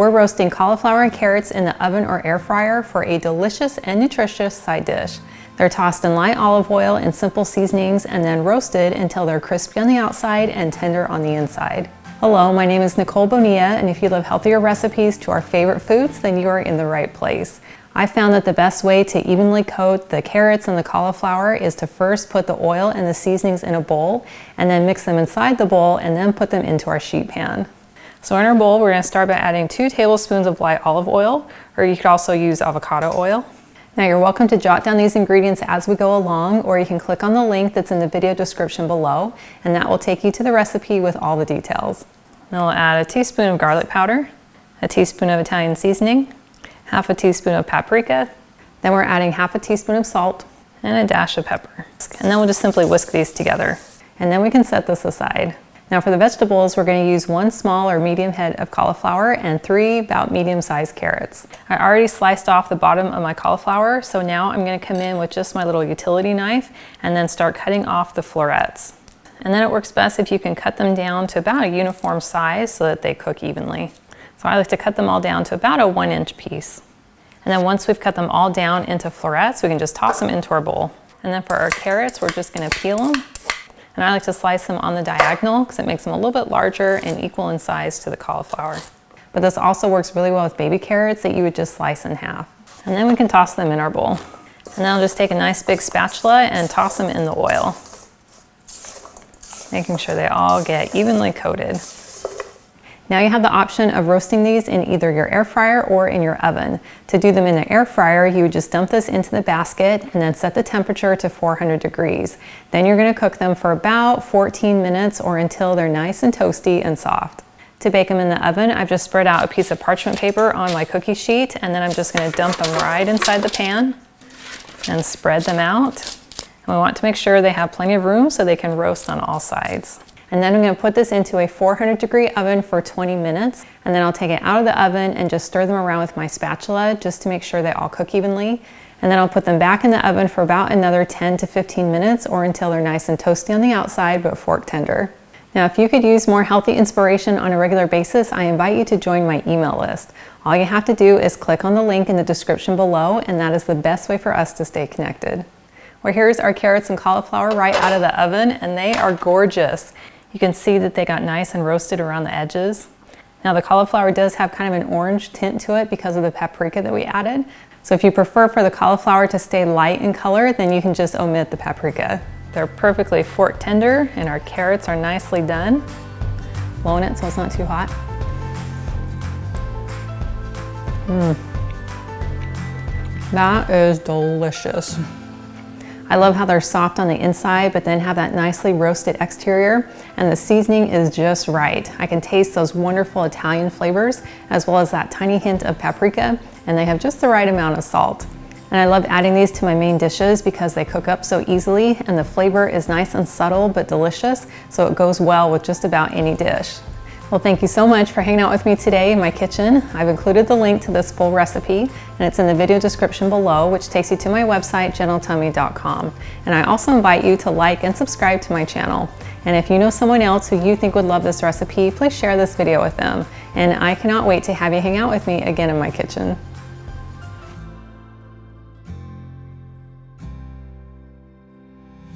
We're roasting cauliflower and carrots in the oven or air fryer for a delicious and nutritious side dish. They're tossed in light olive oil and simple seasonings and then roasted until they're crispy on the outside and tender on the inside. Hello, my name is Nicole Bonilla, and if you love healthier recipes to our favorite foods, then you are in the right place. I found that the best way to evenly coat the carrots and the cauliflower is to first put the oil and the seasonings in a bowl and then mix them inside the bowl and then put them into our sheet pan. So in our bowl, we're going to start by adding 2 tablespoons of light olive oil, or you could also use avocado oil. Now you're welcome to jot down these ingredients as we go along, or you can click on the link that's in the video description below, and that will take you to the recipe with all the details. Then we'll add a teaspoon of garlic powder, a teaspoon of Italian seasoning, half a teaspoon of paprika, then we're adding half a teaspoon of salt, and a dash of pepper. And then we'll just simply whisk these together. And then we can set this aside. Now for the vegetables, we're going to use 1 small or medium head of cauliflower and 3 about medium-sized carrots. I already sliced off the bottom of my cauliflower, so now I'm going to come in with just my little utility knife and then start cutting off the florets. And then it works best if you can cut them down to about a uniform size so that they cook evenly. So I like to cut them all down to about a 1-inch piece. And then once we've cut them all down into florets, we can just toss them into our bowl. And then for our carrots, we're just going to peel them. And I like to slice them on the diagonal because it makes them a little bit larger and equal in size to the cauliflower. But this also works really well with baby carrots that you would just slice in half. And then we can toss them in our bowl. And then I'll just take a nice big spatula and toss them in the oil, making sure they all get evenly coated. Now you have the option of roasting these in either your air fryer or in your oven. To do them in the air fryer, you would just dump this into the basket and then set the temperature to 400 degrees. Then you're going to cook them for about 14 minutes or until they're nice and toasty and soft. To bake them in the oven, I've just spread out a piece of parchment paper on my cookie sheet, and then I'm just going to dump them right inside the pan and spread them out. And we want to make sure they have plenty of room so they can roast on all sides. And then I'm going to put this into a 400-degree oven for 20 minutes, and then I'll take it out of the oven and just stir them around with my spatula just to make sure they all cook evenly. And then I'll put them back in the oven for about another 10 to 15 minutes or until they're nice and toasty on the outside but fork tender. Now, if you could use more healthy inspiration on a regular basis, I invite you to join my email list. All you have to do is click on the link in the description below, and that is the best way for us to stay connected. Well, here's our carrots and cauliflower right out of the oven, and they are gorgeous. You can see that they got nice and roasted around the edges. Now the cauliflower does have kind of an orange tint to it because of the paprika that we added. So if you prefer for the cauliflower to stay light in color, then you can just omit the paprika. They're perfectly fork tender and our carrots are nicely done. Blowing it so it's not too hot. That is delicious. I love how they're soft on the inside, but then have that nicely roasted exterior, and the seasoning is just right. I can taste those wonderful Italian flavors, as well as that tiny hint of paprika, and they have just the right amount of salt. And I love adding these to my main dishes because they cook up so easily, and the flavor is nice and subtle but delicious, so it goes well with just about any dish. Well, thank you so much for hanging out with me today in my kitchen. I've included the link to this full recipe, and it's in the video description below, which takes you to my website, gentletummy.com. And I also invite you to like and subscribe to my channel. And if you know someone else who you think would love this recipe, please share this video with them. And I cannot wait to have you hang out with me again in my kitchen.